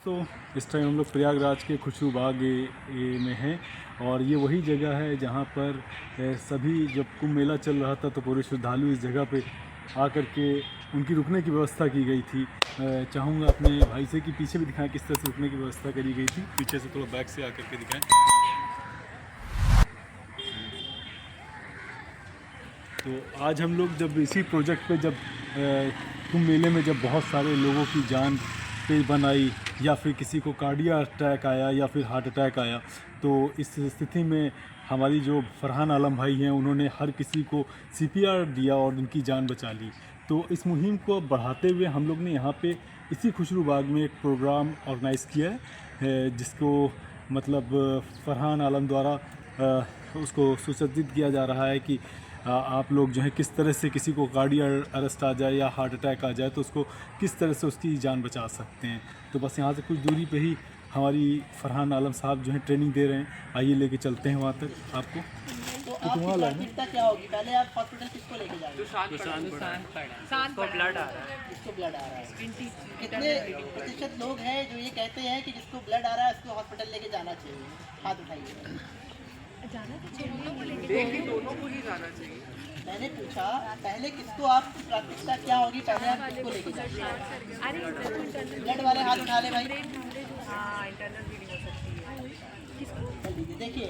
तो इस टाइम हम लोग प्रयागराज के खुशबू बाग में हैं और ये वही जगह है जहाँ पर सभी जब कुंभ मेला चल रहा था तो पूरे श्रद्धालु इस जगह पे आकर के उनकी रुकने की व्यवस्था की गई थी। चाहूँगा अपने भाई से कि पीछे भी दिखाएं किस तरह से रुकने की व्यवस्था करी गई थी। पीछे से थोड़ा बैक से आकर के दिखाएं। तो आज हम लोग जब इसी प्रोजेक्ट पे जब कुंभ मेले में जब बहुत सारे लोगों की जान पे बन आई या फिर किसी को कार्डिया अटैक आया या फिर हार्ट अटैक आया, तो इस स्थिति में हमारी जो फरहान आलम भाई हैं उन्होंने हर किसी को सीपीआर दिया और उनकी जान बचा ली। तो इस मुहिम को बढ़ाते हुए हम लोग ने यहाँ पे इसी खुशरू बाग में एक प्रोग्राम ऑर्गेनाइज़ किया है जिसको मतलब फरहान आलम द्वारा उसको सुसज्जित किया जा रहा है कि आप लोग जो है किस तरह से किसी को कार्डियक अरेस्ट आ जाए या हार्ट अटैक आ जाए तो उसको किस तरह से उसकी जान बचा सकते हैं। तो बस यहाँ से कुछ दूरी पे ही हमारी फरहान आलम साहब जो है ट्रेनिंग दे रहे हैं। आइए लेके चलते हैं वहाँ तक आपको। तो आपकी प्राथमिकता क्या होगी? पहले आप हॉस्पिटल किसको लेके जाएंगे? इसको ब्लड आ रहा है। जिसको ब्लड आ रहा है। कितने प्रतिशत लोग हैं जो ये कहते हैं कि जिसको ब्लड आ रहा है उसको हॉस्पिटल लेके जाना चाहिए? हाथ उठाइए। जाना तो चाहिए, दोनों को ही जाना चाहिए। मैंने पूछा पहले किसको, आपकी प्राथमिकता क्या होगी? पहले आप किसको लेके जाएंगे? अरे ब्लड वाले हाथ उठा ले भाई। हाँ, इंटरनल ब्लीडिंग हो सकती है। चल दीजिए। देखिए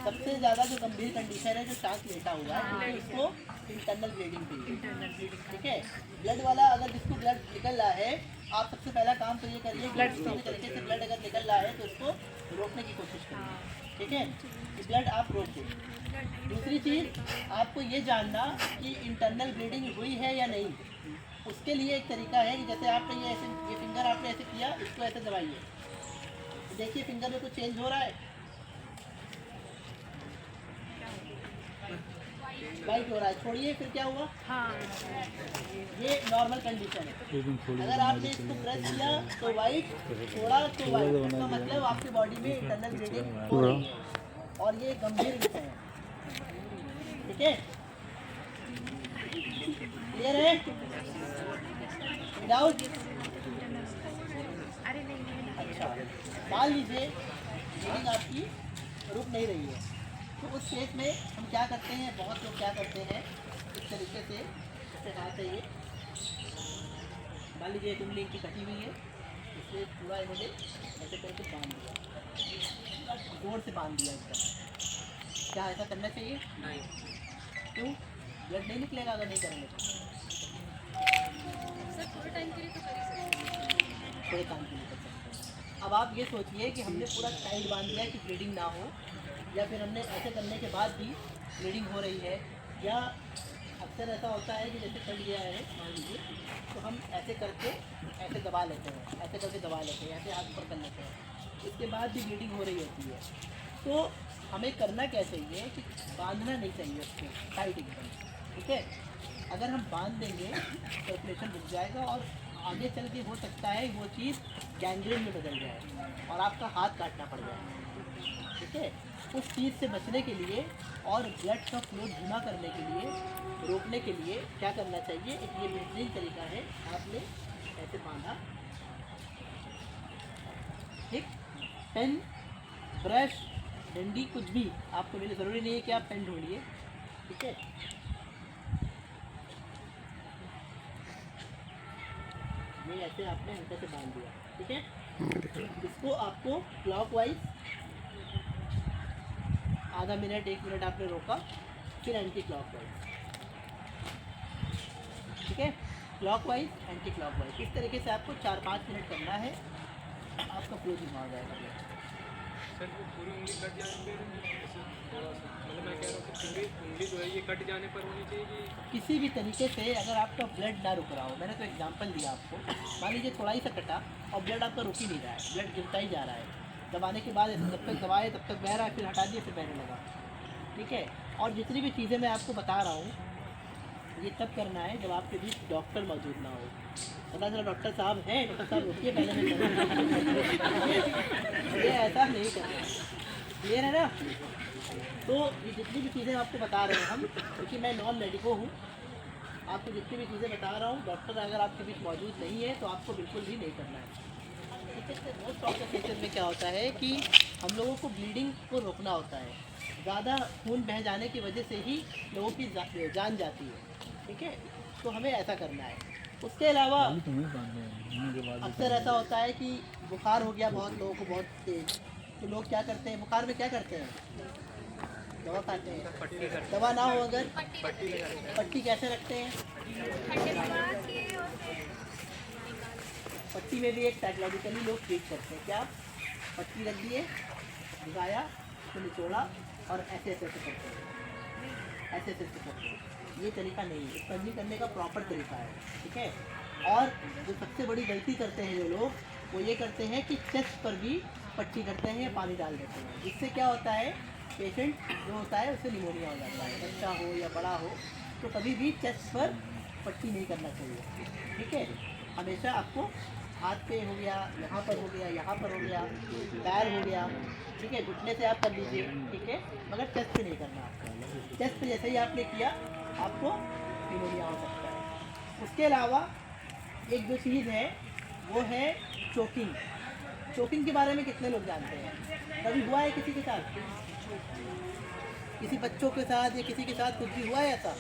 सबसे ज़्यादा जो गंभीर कंडीशन है जो सांस लेटा हुआ है उसको इंटरनल ब्लीडिंग चाहिए। ठीक है, ब्लड वाला अगर जिसको ब्लड निकल रहा है, आप सबसे पहला काम तो ये करिए ब्लड किसी भी तरीके से ब्लड अगर निकल रहा है तो उसको रोकने की कोशिश करिए। ठीक है, ब्लड आप रोक दें। दूसरी चीज़ आपको ये जानना कि इंटरनल ब्लीडिंग हुई है या नहीं। उसके लिए एक तरीका है कि जैसे आपने ये ऐसे ये फिंगर आपने ऐसे किया, इसको ऐसे दबाइए। देखिए फिंगर में कुछ चेंज हो रहा है, वाइट हो रहा है। छोड़िए, फिर क्या हुआ? हाँ, ये नॉर्मल कंडीशन है। अगर आपने इसको प्रेस किया तो वाइट, छोड़ा तो वाइट, इसका मतलब आपकी बॉडी में इंटरनल ब्लीडिंग हो रही है और ये गंभीर विषय है। ठीक है, क्लियर है? डाउट? अच्छा, मान लीजिए ब्लीडिंग आपकी रुक नहीं रही है तो उस केस में हम क्या करते हैं, बहुत लोग क्या करते हैं इस तरीके से, जैसे हाथ है ये, मान लीजिए एक उंगली की कटी हुई है, इसे पूरा इन्होंने ऐसे करके बांध दिया, जोर से बांध दिया इसका। क्या ऐसा करना चाहिए? नहीं। क्यों? ब्लड नहीं निकलेगा अगर नहीं करेंगे तो। थोड़े टाइम के लिए कर सकते हैं। अब आप ये सोचिए कि हमने पूरा टाइट बांध दिया कि ब्लीडिंग ना हो, या फिर हमने ऐसे करने के बाद भी ब्लीडिंग हो रही है, या अक्सर ऐसा होता है कि जैसे कट गया है मान लीजिए तो हम ऐसे करके ऐसे दबा लेते हैं, ऐसे करके दबा लेते हैं, ऐसे हाथ ऊपर कर लेते हैं, इसके बाद भी ब्लीडिंग हो रही होती है। तो हमें करना क्या चाहिए कि बांधना नहीं चाहिए उसको टाइट एकदम। ठीक है, अगर हम बांध देंगे सर्कुलेशन रुक जाएगा और आगे चल के हो सकता है वो चीज़ गैंग्रीन में बदल जाए और आपका हाथ काटना पड़ जाए। ठीक है, उस चीज़ से बचने के लिए और ब्लड का फ्लो धीमा करने के लिए, रोकने के लिए क्या करना चाहिए, एक ये बेहतरीन तरीका है। आपने ऐसे बांधा, ठीक, पेन, ब्रश, डंडी, कुछ भी आपको मिले, ज़रूरी नहीं है कि आप पेन ढूंढिए। ठीक है, ये ऐसे आपने हल्के से बांध दिया। ठीक है, इसको आपको क्लॉकवाइज आधा मिनट 1 मिनट आपने रोका, फिर एंटी क्लॉकवाइज। ठीक है, क्लॉकवाइज एंटी क्लॉकवाइज, इस तरीके से आपको 4-5 मिनट करना है, आपका फ्लो धीमा हो जाएगा। सर वो पूरी उंगली कट जाने पर मतलब मैं कह रहा हूँ कि पूरी उंगली जो है ये कट जाने पर होनी चाहिए कि किसी भी तरीके से अगर आपका ब्लड ना रुक रहा हो, मैंने तो एग्जांपल दिया आपको, मान लीजिए थोड़ा ही सा कटा और ब्लड आपका रुक ही नहीं रहा है, ब्लड गिरता ही जा रहा है, दबाने के बाद जब तक दबाए तब तक बह रहा है, फिर हटा दिए फिर बहने लगा। ठीक है, और जितनी भी चीज़ें मैं आपको बता रहा हूँ ये तब करना है जब आपके बीच डॉक्टर मौजूद ना हो। पता चला डॉक्टर साहब हैं, डॉक्टर साहब रुकिए पहले मैं ये ऐसा नहीं करना। क्लियर है ना? तो ये जितनी भी चीज़ें आपको बता रहे हैं हम, क्योंकि मैं नॉन मेडिको हूँ, आपको जितनी भी चीज़ें बता रहा हूँ, डॉक्टर अगर आपके बीच मौजूद नहीं है तो आपको बिल्कुल भी नहीं करना है। ठीक है। देखिए मोस्ट ऑफ द केसेस में क्या होता है कि हम लोगों को ब्लीडिंग को रोकना होता है। ज़्यादा खून बह जाने की वजह से ही लोगों की जान जाती है, ठीक है। तो हमें ऐसा करना है। उसके अलावा अक्सर ऐसा होता है कि बुखार हो गया बहुत लोगों को बहुत तेज, तो लोग क्या करते हैं, बुखार में क्या करते हैं, दवा खाते हैं। दवा ना हो अगर पट्टी कैसे रखते हैं, पट्टी में भी एक साइकोलॉजिकली लोग ट्रीट करते हैं। क्या पट्टी रख दिए, भिगाया, तो निचोड़ा और ऐसे ऐसे करते हैं, ऐसे ऐसे करते हैं। ये तरीका नहीं है, सर्जरी करने का प्रॉपर तरीका है, ठीक है। और जो सबसे बड़ी गलती करते हैं जो लोग, वो ये करते हैं कि चेस्ट पर भी पट्टी करते हैं या पानी डाल देते हैं। इससे क्या होता है, पेशेंट जो होता है उसे निमोनिया हो जाता है, बच्चा हो या बड़ा हो। तो कभी भी चेस्ट पर पट्टी नहीं करना चाहिए, ठीक है। हमेशा आपको हाथ पे हो गया, यहाँ पर हो गया, यहाँ पर हो गया, पैर हो गया, ठीक है, घुटने से आप कर लीजिए, ठीक है, मगर चेस्ट पे नहीं करना आपको। चेस्ट पे जैसे ही आपने किया आपको निमोनिया हो सकता है। उसके अलावा एक जो चीज़ है वो है चोकिंग। चोकिंग के बारे में कितने लोग जानते हैं? कभी हुआ है किसी के साथ, किसी बच्चों के साथ या किसी के साथ कुछ भी हुआ है ऐसा?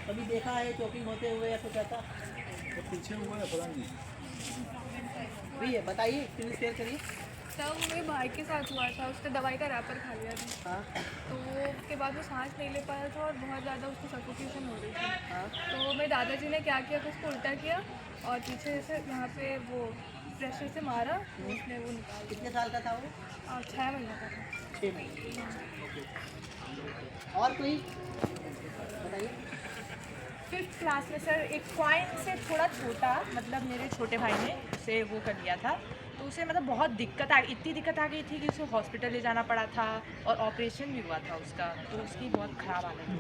कभी देखा है चोकिंग होते हुए या कुछ ऐसा? तो पीछे हुआ है, पता नहीं। भैया बताइए, एक्सपीरियंस शेयर करिए। तब वो मेरे भाई के साथ हुआ था, उसने दवाई का रैपर खा लिया था। हाँ तो वो उसके बाद वो सांस नहीं ले पाया था और बहुत ज़्यादा उसको सफोकेशन हो रही थी। हाँ तो मेरे दादाजी ने क्या किया कि उसको उल्टा किया और पीछे से यहाँ पे वो प्रेशर से मारा, तो उसने वो निकाल दिया। कितने साल का था वो? और 6 महीने का था। 6 महीने। और कोई बताइए। 5th क्लास में सर एक कॉइन से थोड़ा छोटा, मतलब मेरे छोटे भाई ने उसे वो कर लिया था, तो उसे मतलब बहुत दिक्कत आ गई, इतनी दिक्कत आ गई थी कि उसे हॉस्पिटल ले जाना पड़ा था और ऑपरेशन भी हुआ था उसका, तो उसकी बहुत ख़राब हालत हुई।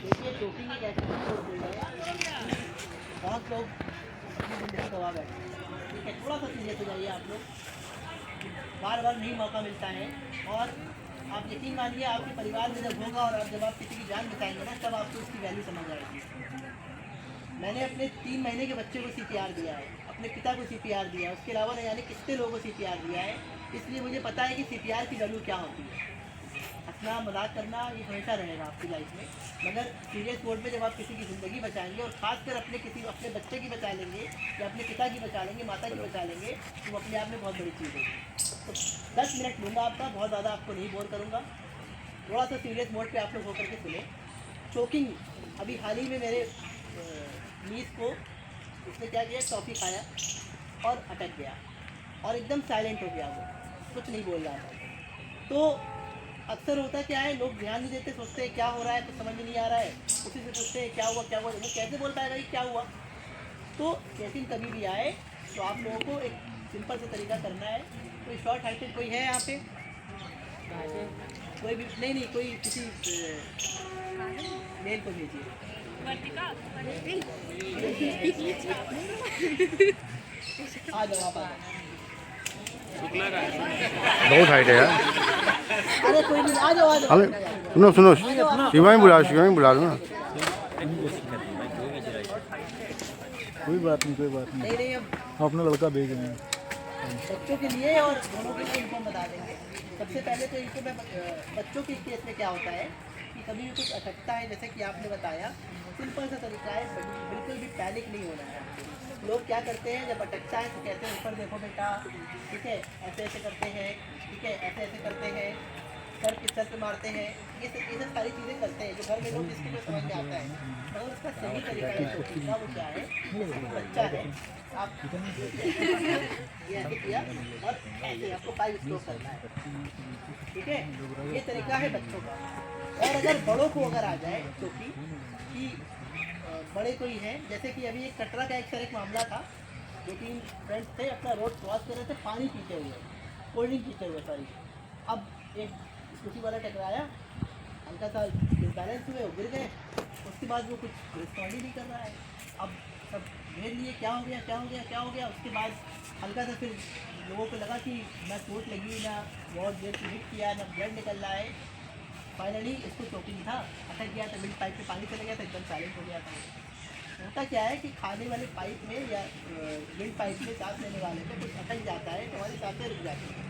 देखिए चोटिंग एक ऐसी चीज़ है, बहुत लोग अपनी ज़िंदगी गवा बैठे हैं, ठीक है। थोड़ा सा सीरियस हो जाइए आप लोग, बार बार नहीं मौका मिलता है। और आप यकीन मानिए आपके परिवार में जब होगा और जब आप किसी की जान बचाएंगे ना, तब आपको उसकी वैल्यू समझ आएगी। मैंने अपने 3 महीने के बच्चे को CPR दिया है, अपने पिता को CPR दिया है, उसके अलावा न जाने कितने लोगों को CPR दिया है। इसलिए मुझे पता है कि CPR की वैल्यू क्या होती है। हंसना मजाक करना ये हमेशा रहेगा आपकी लाइफ में, मगर सीरियस मोड में जब आप किसी की ज़िंदगी बचाएंगे और ख़ासकर अपने बच्चे की बचा लेंगे या अपने पिता की बचा लेंगे, माता की बचा लेंगे, तो अपने आप में बहुत बड़ी चीज़ होगी। तो 10 मिनट लूँगा आपका, बहुत ज़्यादा आपको नहीं बोर करूँगा। थोड़ा सा सीरियस मोड पे आप लोग होकर के सुने। चोकिंग, अभी हाल ही में मेरे नीस को उसने क्या किया, टॉफ़ी खाया और अटक गया और एकदम साइलेंट हो गया, वो कुछ नहीं बोल रहा था। तो अक्सर होता क्या है, लोग ध्यान नहीं देते, सोचते हैं क्या हो रहा है, कुछ समझ में नहीं आ रहा है, उसी से पूछते हैं क्या हुआ क्या हुआ, वो कैसे बोल पाएगा कि क्या हुआ। तो चेकिंग कभी भी आए तो आप लोगों को एक सिंपल सा तरीका करना है। कोई शॉर्ट हाइटेड कोई है यहाँ पे? कोई भी नहीं, कोई किसी मेल को भेजिए। आ जाओ आप, आ जाओ। बहुत हाइट है यार। अरे कोई नहीं, आ जाओ आ जाओ। अरे सुनो शिवा ही बुला लो ना। कोई बात नहीं, कोई बात नहीं, नहीं नहीं, अब हम अपना लड़का भेज रहे हैं। बच्चों के लिए और दोनों के लिए इनको हम बता देंगे। सबसे पहले तो इनको मैं बच्चों के केस में क्या होता है कि कभी भी कुछ अटकता है, जैसे कि आपने बताया, सिंपल सा तरीका है, बिल्कुल भी पैनिक नहीं होना है। लोग क्या करते हैं, जब अटकता है तो कहते हैं ऊपर देखो बेटा, ठीक है, ऐसे ऐसे करते हैं, ठीक है, ऐसे ऐसे करते हैं, सर पे मारते हैं, ये सब सारी चीज़ें करते हैं जो घर में लोग, जिसके जो समझ में आता है। मगर उसका सही तरीका है चोकिंग का, वो क्या है, बच्चा है, आप ये ऐसे किया और ऐसे आपको 5 स्ट्रोक करना है, ठीक है। ये तरीका है बच्चों का। और अगर बड़ों को अगर आ जाए चोकी कि बड़े कोई हैं, जैसे कि अभी एक कटरा का एक मामला था, 2-3 फ्रेंड्स थे, अपना रोड क्रॉस कर रहे थे पानी पीते हुए, कोल्ड ड्रिंक पीते हुए, सॉरी। अब एक स्कूटी वाला टकराया, हल्का सा डिसबैलेंस हुए, वो गिर गए। उसके बाद वो कुछ रिस्पॉन्ड ही नहीं कर रहा है। अब सब घेर लिए, क्या हो गया क्या हो गया क्या हो गया। उसके बाद हल्का सा फिर लोगों को लगा कि ना चोट लगी, ना बहुत देर से हिट किया, ना ब्लड निकल रहा है। फाइनली इसको चोकिंग था, अटक गया था, मिड पाइप पे पानी चला गया था, एकदम साइलेंट हो गया था। होता क्या है कि खाने वाले पाइप में या विंड पाइप में सांस लेने वाले में कुछ अटक जाता है तो हमारी सांसें रुक जाती हैं।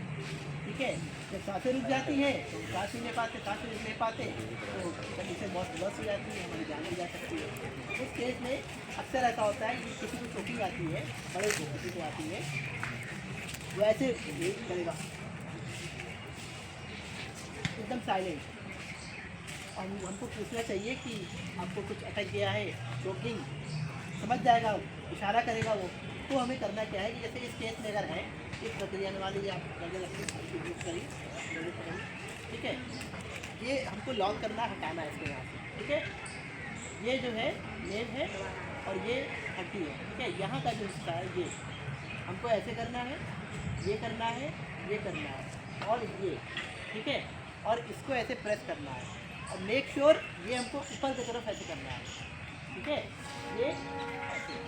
ठीक है, जब सांसें रुक जाती हैं तो सांस नहीं ले पाते, सांस नहीं ले पाते तो कभी से बहुत लॉस हो जाती है, हमारी जान भी जा सकती है। उस केस में अक्सर ऐसा होता है कि किसी को चोकिंग आती है, बड़े को किसी को आती है, वो ऐसे ब्रीथ करेगा एकदम साइलेंट। हमको पूछना चाहिए कि आपको कुछ अटक गया है, चोकिंग, समझ जाएगा, इशारा करेगा वो। तो हमें करना क्या है कि जैसे इस केस में अगर है, इस प्रक्रिया में मान लीजिए आप गर्दन यूज करिए, ठीक है, ये हमको लॉक करना, हटाना है इसको यहाँ से। ठीक है, ये जो है नेव है और ये हड्डी है। ठीक है, यहाँ का जो हिस्सा है ये हमको ऐसे करना है, ये करना है, ये करना है और ये। ठीक है, और इसको ऐसे प्रेस करना है और मेक श्योर ये हमको ऊपर की तरफ ऐसे करना है। ठीक है, ये ऐसे।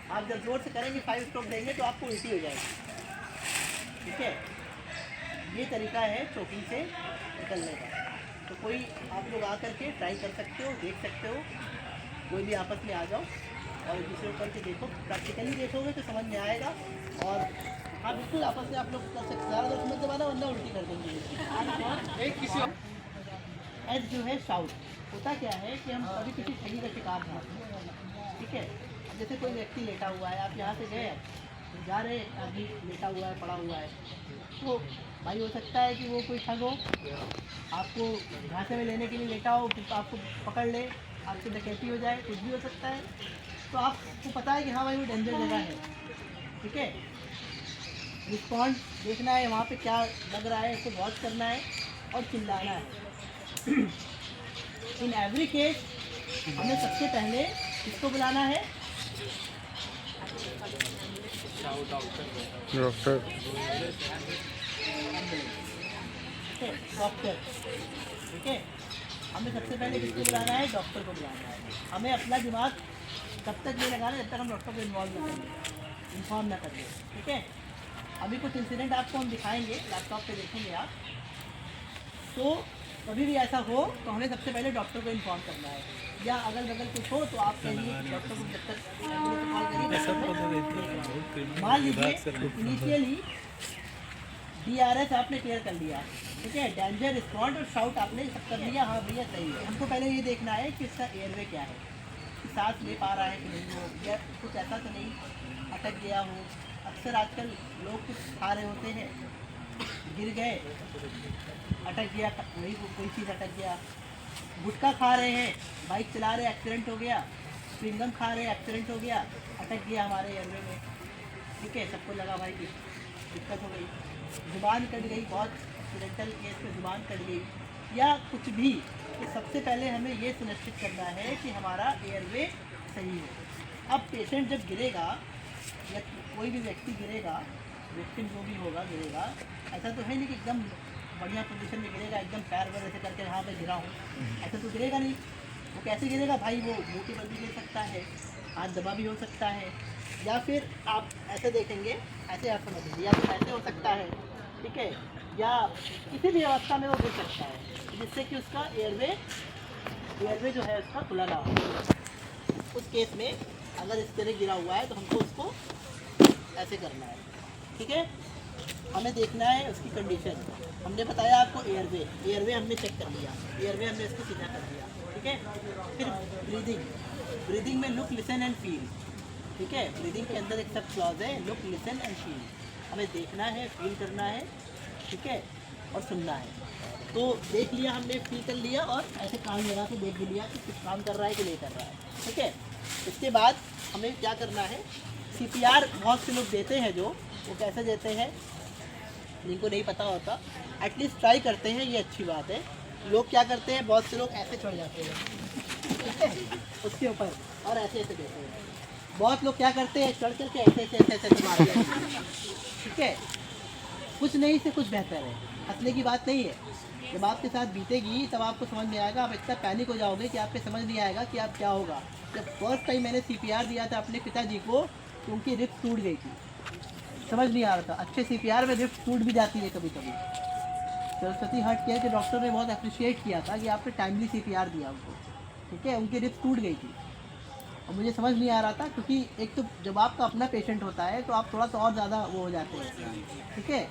आप जब जोर से करेंगे 5 स्ट्रोक देंगे तो आपको उल्टी हो जाएगी। ठीक है, ये तरीका है चोकिंग से निकलने का। तो कोई आप लोग आकर के ट्राई कर सकते हो, देख सकते हो, कोई भी आपस में आ जाओ और एक दूसरे को करके देखो, प्रैक्टिकली देखोगे तो समझ में आएगा। और हाँ बिल्कुल आपस में आप लोग कर सकते, ज़्यादा दोस्त मत दबाना वरना उल्टी कर देंगे। एज जो है शाउट, होता क्या है कि हम कभी किसी ठगी का शिकार था। ठीक है, जैसे कोई व्यक्ति लेटा हुआ है, आप यहाँ से गए, जा रहे आदमी लेटा हुआ है, पड़ा हुआ है, तो भाई हो सकता है कि वो कोई ठग हो, आपको झांसे में लेने के लिए लेटा हो, फिर आपको पकड़ ले, आपसे डकैती हो जाए, कुछ भी हो सकता है। तो आपको पता है कि हाँ भाई वो डेंजर जगह है। ठीक है, रिस्पॉन्ड देखना है वहाँ पे क्या लग रहा है, उसको वॉच करना है और चिल्लाना है। इन एवरी केस हमें सबसे पहले किसको बुलाना है? डॉक्टर। डॉक्टर। ठीक है, हमें सबसे पहले किसको बुलाना है? डॉक्टर को बुलाना है। हमें अपना दिमाग तब तक नहीं लगाना जब तक हम डॉक्टर को इन्वॉल्व न करें, इन्फॉर्म ना करें। ठीक है, अभी कुछ इंसिडेंट आपको हम दिखाएंगे, लैपटॉप पे देखेंगे आप। तो कभी भी ऐसा हो तो हमें सबसे पहले डॉक्टर को इन्फॉर्म करना है, या अगल बगल कुछ हो तो आप कहिए डॉक्टर को जब तक कॉल करिए। मान लीजिए इनिशियली DRS आपने क्लियर कर लिया, ठीक है, डेंजर रिस्पॉन्ड और शाउट आपने सब कर लिया, हाँ भैया सही है। हमको पहले ये देखना है कि इसका एयरवे क्या है, कि सांस ले पा रहा है कि नहीं हो, या कुछ ऐसा तो नहीं अटक गया हो। अक्सर आजकल लोग कुछ खा रहे होते हैं, गिर गए, अटक गया, वही कोई चीज़ अटक गया। गुटखा खा रहे हैं, बाइक चला रहे, एक्सीडेंट हो गया, स्विंगम खा रहे, एक्सीडेंट हो गया, अटक गया हमारे एयरवे में। ठीक है, सबको लगा भाई कि दिक्कत हो गई, जुबान कट गई, बहुत एक्सीडेंटल केस में जुबान कट गई या कुछ भी। तो सबसे पहले हमें ये सुनिश्चित करना है कि हमारा एयरवे सही हो। अब पेशेंट जब गिरेगा या कोई भी व्यक्ति गिरेगा, व्यक्ति जो भी होगा गिरेगा, ऐसा तो है नहीं कि एकदम बढ़िया पोजीशन में गिरेगा, एकदम पैर वैर ऐसे करके हाँ मैं गिरा हूँ, ऐसा तो गिरेगा नहीं। वो कैसे गिरेगा भाई? वो मुँह के बल भी गिर सकता है, हाथ दबा भी हो सकता है, या फिर आप ऐसे देखेंगे, ऐसे आप समझ लीजिए, या फिर ऐसे हो सकता है। ठीक है, या किसी भी अवस्था में वो गिर सकता है, जिससे कि उसका एयरवे जो है उसका खुला ना हो। उस केस में अगर इस तरह गिरा हुआ है तो हमको उसको ऐसे करना है। ठीक है, हमें देखना है उसकी कंडीशन। हमने बताया आपको एयरवे हमने चेक कर लिया, एयरवे हमने इसको सीधा कर दिया। ठीक है, फिर ब्रीदिंग में लुक, लिसन एंड फील। ठीक है, ब्रीदिंग के अंदर एक सब क्लॉज है, लुक, लिसन एंड फील। हमें देखना है, फील करना है, ठीक है, और सुनना है। तो देख लिया हमने, फील कर लिया और ऐसे कान लगा के देख भी लिया कि कुछ काम कर रहा है कि नहीं कर रहा है। ठीक है, इसके बाद हमें क्या करना है? CPR बहुत से लोग देते हैं, जो वो कैसे देते हैं जिनको नहीं पता होता, एटलीस्ट ट्राई करते हैं, ये अच्छी बात है। लोग क्या करते हैं, बहुत से लोग ऐसे चढ़ जाते हैं, ठीक है, उसके ऊपर और ऐसे ऐसे देते हैं। बहुत लोग क्या करते हैं, चढ़ करके ऐसे ऐसे ऐसे ऐसे मारते हैं। ठीक है, कुछ नहीं से कुछ बेहतर है, हंसने की बात नहीं है। जब आपके साथ बीतेगी तब आपको समझ में आएगा, आप इतना पैनिक हो जाओगे कि आपको समझ नहीं आएगा कि आप क्या होगा। जब फर्स्ट टाइम मैंने CPR दिया था अपने पिताजी को, तो उनकी रिप्स टूट गई थी, समझ नहीं आ रहा था। अच्छे CPR में रिप्स टूट भी जाती है कभी कभी। सरस्वती हार्ट केयर के डॉक्टर ने बहुत अप्रिशिएट किया था कि आपने टाइमली CPR दिया उनको। ठीक है, उनकी रिप्स टूट गई थी। और मुझे समझ नहीं आ रहा था, क्योंकि एक तो जब आपका अपना पेशेंट होता है तो आप थोड़ा सा और ज़्यादा वो हो जाते हैं, ठीक है।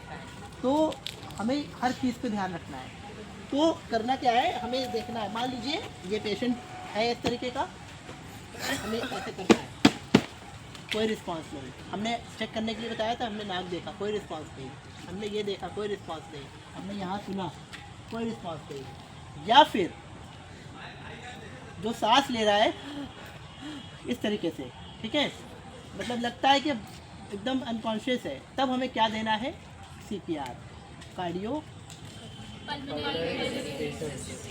तो हमें हर चीज़ पे ध्यान रखना है। तो करना क्या है, हमें देखना है, मान लीजिए ये पेशेंट है इस तरीके का, हमें ऐसे करना है, कोई रिस्पांस नहीं। हमने चेक करने के लिए बताया था, हमने नाक देखा, कोई रिस्पांस नहीं। हमने ये देखा, कोई रिस्पांस नहीं। हमने यहाँ सुना, कोई रिस्पांस नहीं। या फिर जो सांस ले रहा है इस तरीके से, ठीक है, मतलब लगता है कि एकदम अनकॉन्शियस है, तब हमें क्या देना है, CPR, कार्डियो,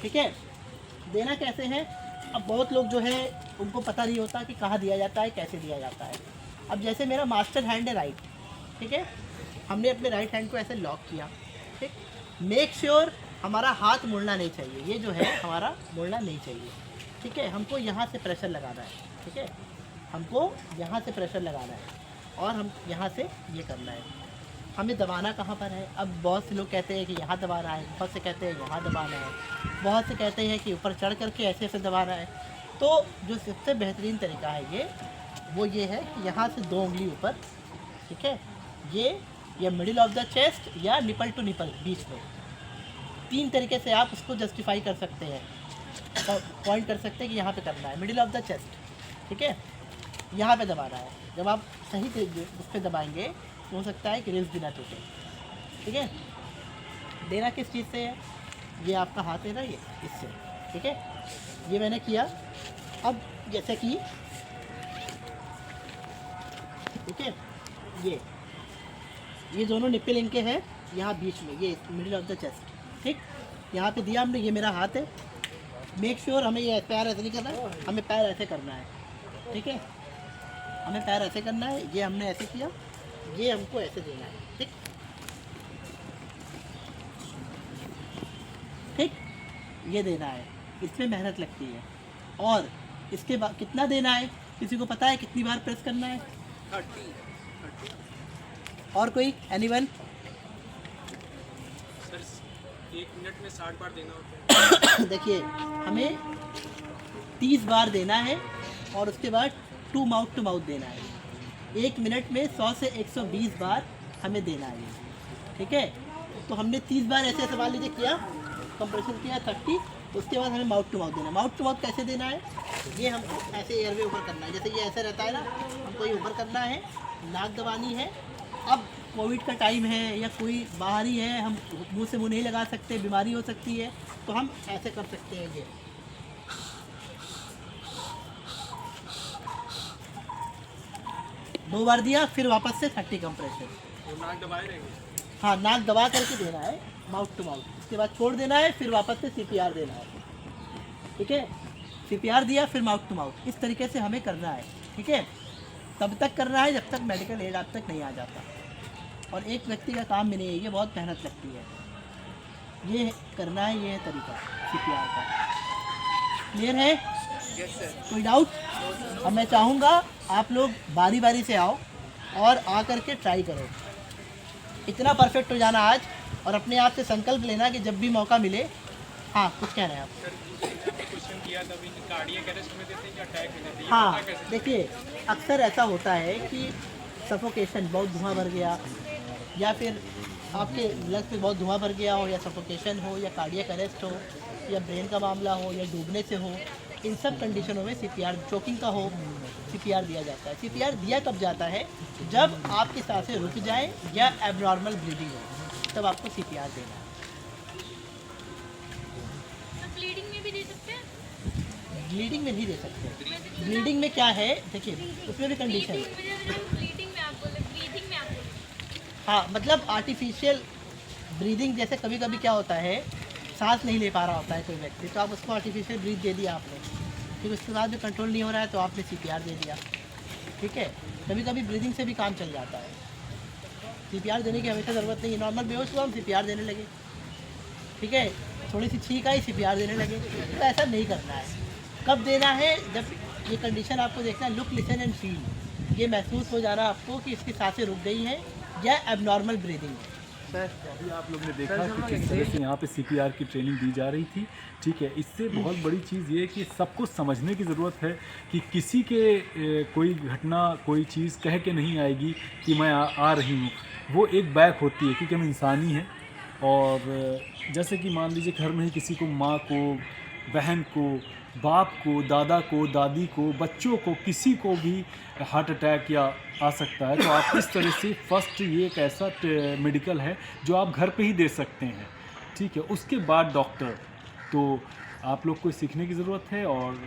ठीक है। देना कैसे है, अब बहुत लोग जो है उनको पता नहीं होता कि कहाँ दिया जाता है, कैसे दिया जाता है। अब जैसे मेरा मास्टर हैंड है राइट, ठीक है, हमने अपने राइट हैंड को ऐसे लॉक किया, ठीक। मेक श्योर हमारा हाथ मुड़ना नहीं चाहिए, ये जो है हमारा मुड़ना नहीं चाहिए, ठीक है। हमको यहाँ से प्रेशर लगाना है, ठीक है, हमको यहाँ से प्रेशर लगाना है और हम यहाँ से ये करना है। हमें दबाना कहाँ पर है, अब बहुत से लोग कहते हैं कि यहाँ दबाना है, बहुत से कहते हैं यहाँ दबाना है, बहुत से कहते हैं कि ऊपर चढ़ करके ऐसे ऐसे दबाना है। तो जो सबसे बेहतरीन तरीका है वो ये है कि यहाँ से 2 उंगली ऊपर, ठीक है, ये मिडिल ऑफ द चेस्ट या निपल टू निपल बीच में, 3 तरीके से आप उसको जस्टिफाई कर सकते हैं, पॉइंट कर सकते हैं कि यहाँ पे करना है, मिडिल ऑफ द चेस्ट, ठीक है, यहाँ पे दबाना है। जब आप सही तरीके उस पर दबाएंगे तो हो सकता है कि रिल्स भी ना टूटे, ठीक है। देना किस चीज़ से है, ये आपका हाथ है ना, ये इससे, ठीक है, ये मैंने किया। अब जैसे कि ठीक है, ये दोनों निप्पल इनके हैं यहाँ बीच में, ये मिडिल ऑफ द चेस्ट, ठीक, यहाँ पे दिया हमने, ये मेरा हाथ है। मेक श्योर हमें ये पैर ऐसे नहीं करना है, हमें पैर ऐसे करना है, ठीक है, हमें पैर ऐसे करना है। ये हमने ऐसे किया, ये हमको ऐसे देना है, ठीक ठीक, ये देना है। इसमें मेहनत लगती है। और इसके बाद कितना देना है, किसी को पता है कितनी बार प्रेस करना है? 30। और कोई एनीवन? सर 1 मिनट में 60 बार देना होता है। देखिए, हमें 30 बार देना है और उसके बाद टू माउथ देना है। 1 मिनट में 100 से 120 बार हमें देना है, ठीक है। तो हमने 30 बार ऐसे सवाल लीजिए किया, कंप्रेशन किया 30, उसके बाद हमें माउथ टू माउथ देना है। माउथ टू माउथ कैसे देना है, ये हमको ऐसे एयरवे ऊपर करना है, जैसे ये ऐसे रहता है ना, हमको ये ऊपर करना है, नाक दबानी है। अब कोविड का टाइम है या कोई बाहरी है, हम मुंह से मुंह नहीं लगा सकते, बीमारी हो सकती है, तो हम ऐसे कर सकते हैं। ये 2 बार दिया, फिर वापस से 30 कंप्रेशन। वो नाक दबाए रहेंगे। हाँ, नाक दबा करके देना है, माउथ टू माउथ, उसके बाद छोड़ देना है, फिर वापस से CPR देना है, ठीक है। CPR दिया, फिर माउथ टू माउथ, इस तरीके से हमें करना है, ठीक है। तब तक करना है जब तक मेडिकल एड आप तक नहीं आ जाता। और एक व्यक्ति का काम भी नहीं है, ये बहुत मेहनत लगती है। ये करना है, ये है तरीका CPR का। क्लियर है? कोई डाउट? अब मैं चाहूँगा आप लोग बारी बारी से आओ और आ करके ट्राई करो। इतना परफेक्ट हो जाना आज, और अपने आप से संकल्प लेना कि जब भी मौका मिले। हाँ, कुछ कह रहे हैं आप? सर क्वेश्चन किया था अभी, कार्डियक अरेस्ट में देते हैं या अटैक में देते हैं, ये हाँ, पता कैसे? देखिए, अक्सर ऐसा होता है कि सफोकेशन, बहुत धुआं भर गया, या फिर आपके लंग्स में बहुत धुआं भर गया हो, या सफोकेशन हो, या कार्डियक अरेस्ट हो, या ब्रेन का मामला हो, या डूबने से हो, इन सब कंडीशनों में CPR, चोकिंग का हो, CPR दिया जाता है। CPR दिया कब जाता है, जब आपकी सांसें रुक जाएं या एबनॉर्मल ब्लीडिंग हो, तब आपको CPR देना है। ब्लीडिंग में भी दे सकते हैं? ब्लीडिंग में नहीं दे सकते। ब्लीडिंग में क्या है, देखिए, उसमें भी कंडीशन है। ब्लीडिंग में आप बोले, ब्रीथिंग में आप बोले। हाँ, मतलब आर्टिफिशियल ब्रीदिंग, जैसे कभी कभी क्या होता है, सांस नहीं ले पा रहा होता है कोई व्यक्ति, तो आप उसको आर्टिफिशियल ब्रीथ दे दिया आपने, फिर उसके बाद में कंट्रोल नहीं हो रहा है तो आपने CPR दे दिया, ठीक है। कभी कभी ब्रीदिंग से भी काम चल जाता है, CPR देने की हमेशा ज़रूरत नहीं है। नॉर्मल बेहोश हुआ, हम CPR देने लगे, ठीक है, थोड़ी सी छींक आई, CPR देने लगे, तो ऐसा नहीं करना है। कब देना है, जब ये कंडीशन आपको देखना है, लुक, लिसन एंड फील, ये महसूस हो जाना आपको कि इसकी सांसें रुक गई हैं या एबनॉर्मल ब्रीदिंग है। तो अभी आप लोग ने देखा कि किस तरह से यहाँ पे CPR की ट्रेनिंग दी जा रही थी, ठीक है। इससे बहुत बड़ी चीज़ ये है कि सबको समझने की ज़रूरत है कि किसी के कोई घटना कोई चीज़ कह के नहीं आएगी कि मैं आ रही हूँ। वो एक बैक होती है क्योंकि हम इंसानी हैं। और जैसे कि मान लीजिए घर में ही किसी को, माँ को, बहन को, बाप को, दादा को, दादी को, बच्चों को, किसी को भी हार्ट अटैक या आ सकता है, तो आप इस तरह से फर्स्ट ये एक ऐसा मेडिकल है जो आप घर पे ही दे सकते हैं, ठीक है। उसके बाद डॉक्टर, तो आप लोग को सीखने की ज़रूरत है और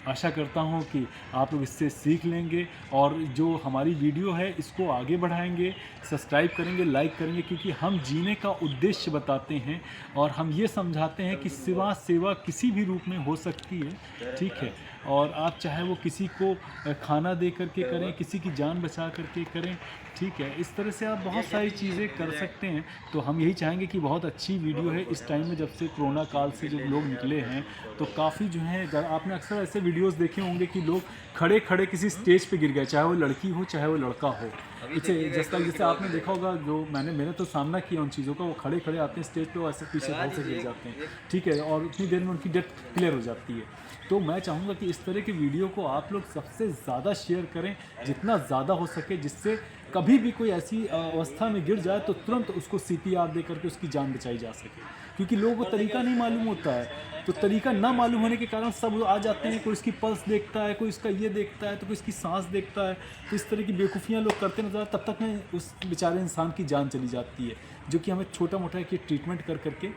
आशा करता हूँ कि आप लोग इससे सीख लेंगे और जो हमारी वीडियो है इसको आगे बढ़ाएंगे, सब्सक्राइब करेंगे, लाइक करेंगे, क्योंकि हम जीने का उद्देश्य बताते हैं और हम ये समझाते हैं कि सेवा किसी भी रूप में हो सकती है, ठीक है। और आप चाहे वो किसी को खाना दे करके करें, किसी की जान बचा करके करें, ठीक है। इस तरह से आप बहुत सारी चीज़ें कर सकते हैं। तो हम यही चाहेंगे कि बहुत अच्छी वीडियो है। इस टाइम में जब से कोरोना काल से जब लोग निकले हैं तो काफ़ी जो है, आपने अक्सर ऐसे वीडियोस देखे होंगे कि लोग खड़े खड़े किसी स्टेज पे गिर गए, चाहे वो लड़की हो चाहे वो लड़का हो। जैसे आपने देखा होगा, जो मैंने तो सामना किया उन चीज़ों का, वो खड़े खड़े आते हैं स्टेज पे, वो ऐसे पीछे भाव से गिर जाते हैं, ठीक है। और उतनी देर में उनकी डेथ क्लियर हो जाती है। तो मैं चाहूँगा कि इस तरह की वीडियो को आप लोग सबसे ज़्यादा शेयर करें, जितना ज़्यादा हो सके, जिससे कभी भी कोई ऐसी अवस्था में गिर जाए तो तुरंत उसको CPR दे करके उसकी जान बचाई जा सके। क्योंकि लोगों को तरीका नहीं मालूम होता है, तो तरीका ना मालूम होने के कारण सब आ जाते हैं, कोई इसकी पल्स देखता है, कोई इसका ये देखता है, तो कोई इसकी सांस देखता है। तो इस तरह की बेवकूफ़ियाँ लोग करते नजर, तब तक में उस बेचारे इंसान की जान चली जाती है, जो कि हमें छोटा मोटा एक ट्रीटमेंट कर करके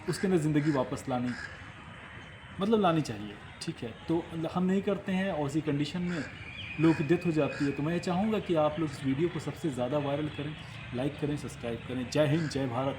उसके अंदर ज़िंदगी वापस लानी चाहिए, ठीक है। तो हम नहीं करते हैं और उसी कंडीशन में लोगों की डेथ हो जाती है। तो मैं चाहूँगा कि आप लोग इस वीडियो को सबसे ज़्यादा वायरल करें, लाइक करें, सब्सक्राइब करें। जय हिंद, जय भारत।